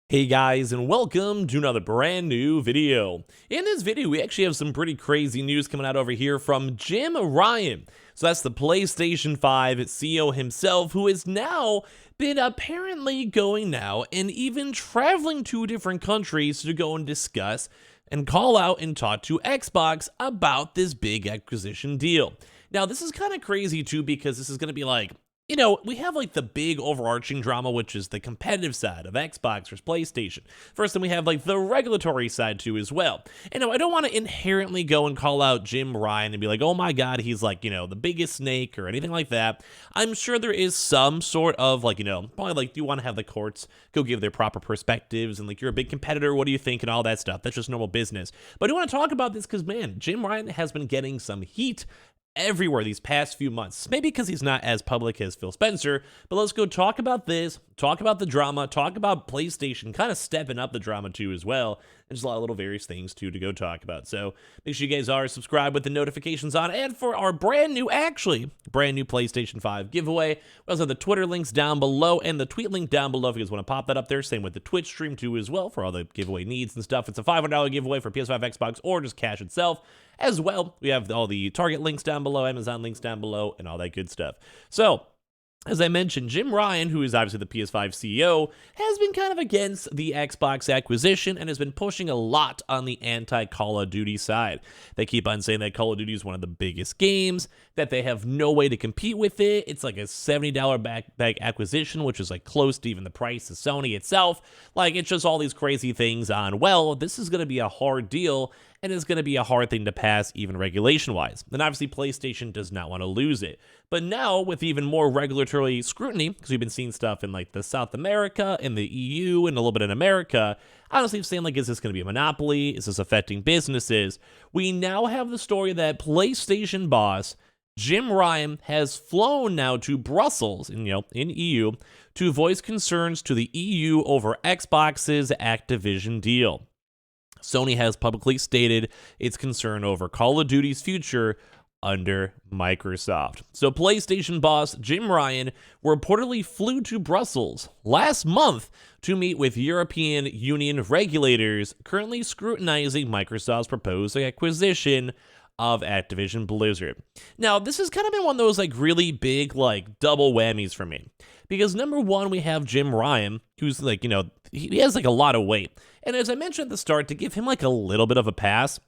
Hey guys, and welcome to another brand new video. In this video, we actually have some pretty crazy news coming out over here from Jim Ryan. So that's the PlayStation 5 CEO himself, who has now been apparently going now and even traveling to different countries to go and discuss and call out and talk to Xbox about this big acquisition deal. Now, this is kind of crazy too, because this is going to be like, we have like the big overarching drama, which is the competitive side of Xbox versus PlayStation. First, then we have like the regulatory side too as well. And I don't want to inherently go and call out Jim Ryan and be like, oh my God, he's like, the biggest snake or anything like that. I'm sure there is some sort of like, probably like, do you want to have the courts go give their proper perspectives and like, you're a big competitor, what do you think and all that stuff. That's just normal business. But I do want to talk about this because, man, Jim Ryan has been getting some heat everywhere these past few months. Maybe because he's not as public as Phil Spencer, but let's go talk about this, talk about the drama, talk about PlayStation kind of stepping up the drama too as well. There's a lot of little various things too to go talk about. So make sure you guys are subscribed with the notifications on. And for our brand new PlayStation 5 giveaway, we also have the Twitter links down below and the tweet link down below if you guys want to pop that up there. Same with the Twitch stream too as well for all the giveaway needs and stuff. It's a $500 giveaway for PS5, Xbox, or just cash itself. As well, we have all the Target links down below, Amazon links down below, and all that good stuff. So, as I mentioned, Jim Ryan, who is obviously the PS5 CEO, has been kind of against the Xbox acquisition and has been pushing a lot on the anti-Call of Duty side. They keep on saying that Call of Duty is one of the biggest games, that they have no way to compete with it. It's like a $70 back acquisition, which is like close to even the price of Sony itself. Like, it's just all these crazy things on, well, this is going to be a hard deal, and it's going to be a hard thing to pass even regulation-wise. And obviously, PlayStation does not want to lose it. But now, with even more regulatory scrutiny, because we've been seeing stuff in like the South America, in the EU, and a little bit in America, honestly, I'm saying like, is this going to be a monopoly? Is this affecting businesses? We now have the story that PlayStation boss Jim Ryan has flown now to Brussels, in EU, to voice concerns to the EU over Xbox's Activision deal. Sony has publicly stated its concern over Call of Duty's future under Microsoft. So PlayStation boss Jim Ryan reportedly flew to Brussels last month to meet with European Union regulators currently scrutinizing Microsoft's proposed acquisition of Activision Blizzard. Now, this has kind of been one of those like really big like double whammies for me. Because number one, we have Jim Ryan, who's like, he has like a lot of weight. And as I mentioned at the start, to give him like a little bit of a pass,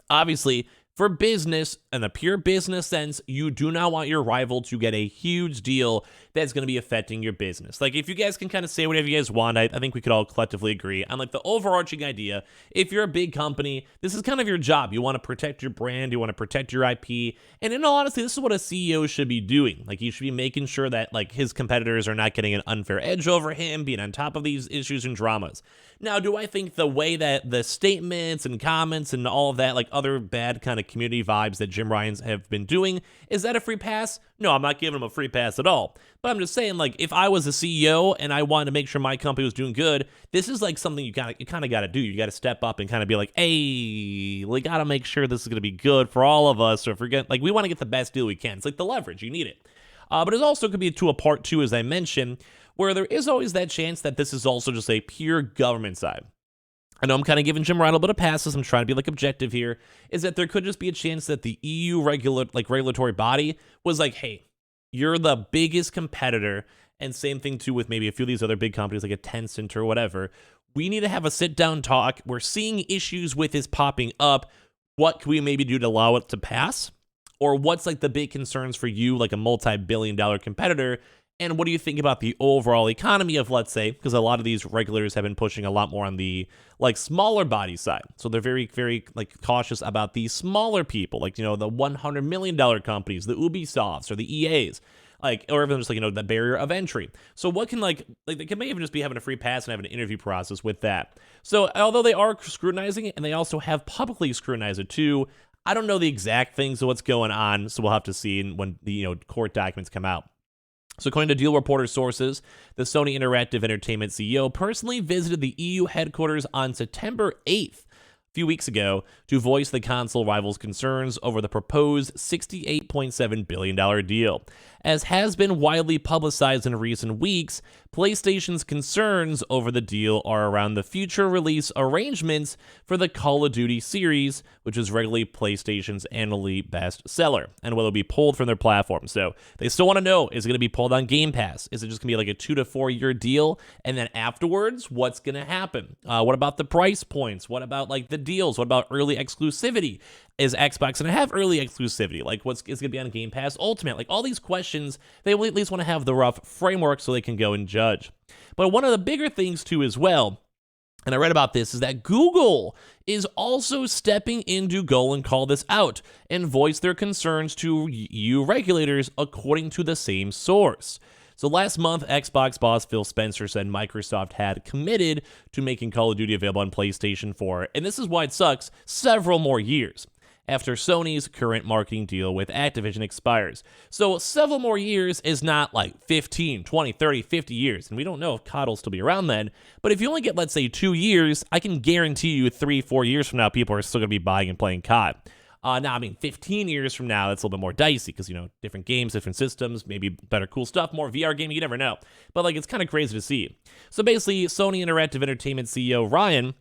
obviously, for business, in a pure business sense, you do not want your rival to get a huge deal that's going to be affecting your business. Like, if you guys can kind of say whatever you guys want, I think we could all collectively agree on like the overarching idea. If you're a big company, this is kind of your job. You want to protect your brand, you want to protect your IP, and in all honesty, this is what a CEO should be doing. Like, he should be making sure that like his competitors are not getting an unfair edge over him, being on top of these issues and dramas. Now, do I think the way that the statements and comments and all of that, like other bad kind of community vibes that Jim Ryan's have been doing, is that a free pass? No, I'm not giving him a free pass at all. But I'm just saying, like, if I was a CEO and I wanted to make sure my company was doing good, this is like something you kind of got to do. You got to step up and kind of be like, hey, we got to make sure this is going to be good for all of us. Or forget, like, we want to get the best deal we can. It's like the leverage. You need it. But it also could be to a part two, as I mentioned, where there is always that chance that this is also just a pure government side. I know I'm kind of giving Jim Ryan a little bit of passes. I'm trying to be like objective here. Is that there could just be a chance that the EU regulatory body was like, hey, you're the biggest competitor, and same thing too with maybe a few of these other big companies like a Tencent or whatever. We need to have a sit-down talk. We're seeing issues with this popping up. What can we maybe do to allow it to pass? Or what's like the big concerns for you, like a multi-billion-dollar competitor? And what do you think about the overall economy of, let's say, because a lot of these regulators have been pushing a lot more on the like smaller body side. So they're very, very like cautious about the smaller people, like, the $100 million companies, the Ubisofts or the EAs, like, or even just like, the barrier of entry. So what can like they may even just be having a free pass and having an interview process with that. So although they are scrutinizing it and they also have publicly scrutinized it too, I don't know the exact things of what's going on. So we'll have to see when the, court documents come out. So according to Deal Reporter sources, the Sony Interactive Entertainment CEO personally visited the EU headquarters on September 8th few weeks ago to voice the console rivals' concerns over the proposed $68.7 billion deal. As has been widely publicized in recent weeks, PlayStation's concerns over the deal are around the future release arrangements for the Call of Duty series, which is regularly PlayStation's annually best seller, and will it be pulled from their platform. So they still want to know, is it going to be pulled on Game Pass? Is it just going to be like a 2 to 4 year deal? And then afterwards, what's going to happen? What about the price points? What about like the deals? What about early exclusivity? Is Xbox going to have early exclusivity? Like, what's is going to be on Game Pass Ultimate? Like, all these questions, they will at least want to have the rough framework so they can go and judge. But one of the bigger things, too, as well, and I read about this, is that Google is also stepping in to go and call this out and voice their concerns to EU regulators, according to the same source. So last month, Xbox boss Phil Spencer said Microsoft had committed to making Call of Duty available on PlayStation 4, and this is why it sucks, several more years after Sony's current marketing deal with Activision expires. So several more years is not like 15, 20, 30, 50 years, and we don't know if COD will still be around then, but if you only get, let's say, 2 years, I can guarantee you 3, 4 years from now, people are still going to be buying and playing COD. Now, I mean, 15 years from now, that's a little bit more dicey because, you know, different games, different systems, maybe better cool stuff, more VR gaming, you never know. But, like, it's kind of crazy to see. So, basically, Sony Interactive Entertainment CEO Ryan,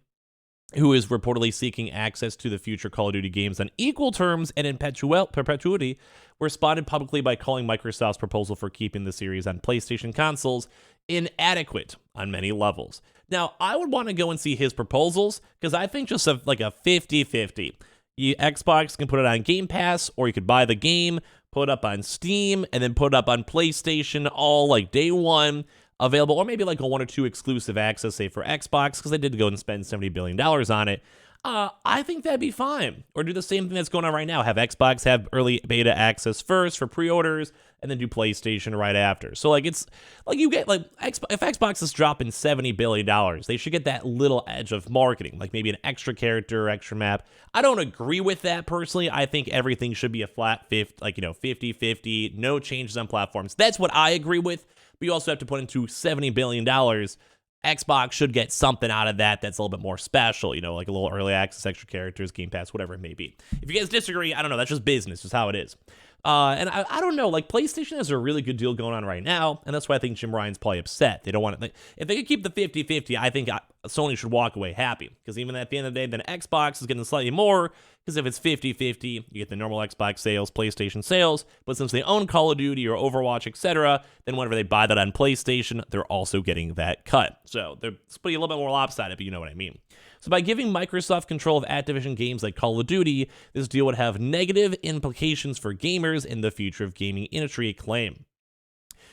who is reportedly seeking access to the future Call of Duty games on equal terms and in perpetuity, responded publicly by calling Microsoft's proposal for keeping the series on PlayStation consoles inadequate on many levels. Now, I would want to go and see his proposals because I think just like a 50-50. Xbox can put it on Game Pass, or you could buy the game, put it up on Steam, and then put it up on PlayStation all like day one available, or maybe like a 1 or 2 exclusive access, say for Xbox, because they did go and spend $70 billion on it. I think that'd be fine. Or do the same thing that's going on right now. Have Xbox have early beta access first for pre-orders, and then do PlayStation right after. So, like, it's like you get, like, if Xbox is dropping $70 billion, they should get that little edge of marketing, like maybe an extra character or extra map. I don't agree with that personally. I think everything should be a flat 50-50, no changes on platforms. That's what I agree with. But you also have to put into $70 billion. Xbox should get something out of that that's a little bit more special, you know, like a little early access, extra characters, Game Pass, whatever it may be. If you guys disagree, I don't know, that's just business, just how it is. And I don't know, like, PlayStation has a really good deal going on right now, and that's why I think Jim Ryan's probably upset. They don't want to, if they could keep the 50-50, I think Sony should walk away happy, because even at the end of the day, then Xbox is getting slightly more, because if it's 50-50, you get the normal Xbox sales, PlayStation sales, but since they own Call of Duty or Overwatch, etc., then whenever they buy that on PlayStation, they're also getting that cut. So they're splitting a little bit more lopsided, but you know what I mean. So by giving Microsoft control of Activision games like Call of Duty, this deal would have negative implications for gamers in the future of gaming industry, claim.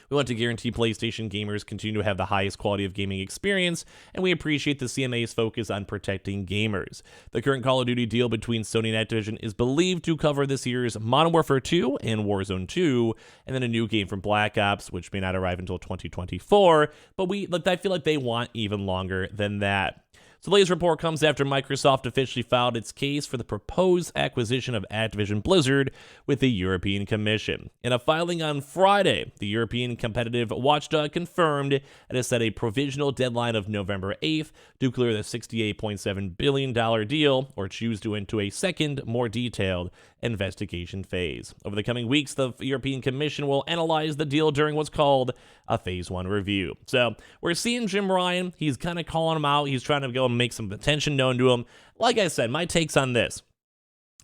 We want to guarantee PlayStation gamers continue to have the highest quality of gaming experience, and we appreciate the CMA's focus on protecting gamers. The current Call of Duty deal between Sony and Activision is believed to cover this year's Modern Warfare 2 and Warzone 2, and then a new game from Black Ops, which may not arrive until 2024, but I feel like they want even longer than that. So the latest report comes after Microsoft officially filed its case for the proposed acquisition of Activision Blizzard with the European Commission. In a filing on Friday, the European Competitive Watchdog confirmed it has set a provisional deadline of November 8th to clear the $68.7 billion deal or choose to enter a second, more detailed investigation phase. Over the coming weeks, the European Commission will analyze the deal during what's called a Phase 1 review. So we're seeing Jim Ryan. He's kind of calling him out. He's trying to go and make some attention known to him. Like I said, my take's on this.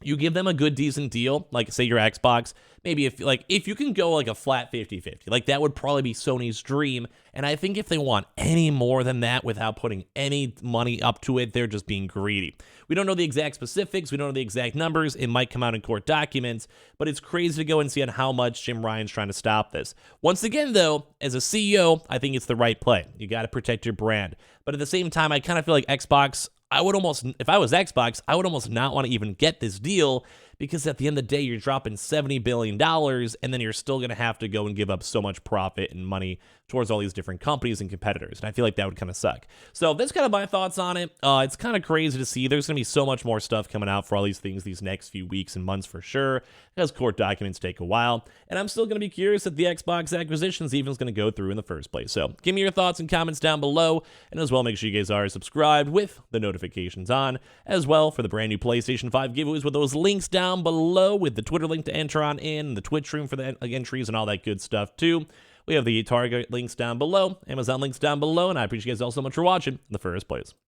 You give them a good, decent deal, like say your Xbox, maybe if you can go like a flat 50-50, like that would probably be Sony's dream. And I think if they want any more than that without putting any money up to it, they're just being greedy. We don't know the exact specifics. We don't know the exact numbers. It might come out in court documents, but it's crazy to go and see on how much Jim Ryan's trying to stop this. Once again, though, as a CEO, I think it's the right play. You got to protect your brand. But at the same time, I kind of feel like Xbox, if I was Xbox, I would almost not want to even get this deal because at the end of the day, you're dropping $70 billion, and then you're still going to have to go and give up so much profit and money towards all these different companies and competitors, and I feel like that would kind of suck. So that's kind of my thoughts on it. It's kind of crazy to see. There's going to be so much more stuff coming out for all these things these next few weeks and months for sure, as court documents take a while, and I'm still going to be curious if the Xbox acquisitions even is going to go through in the first place. So give me your thoughts and comments down below, and as well, make sure you guys are subscribed with the notifications on, as well for the brand new PlayStation 5 giveaways with those links down below, with the Twitter link to enter on in, the Twitch room for the entries and all that good stuff too. We have the Target links down below, Amazon links down below, and I appreciate you guys all so much for watching in the first place.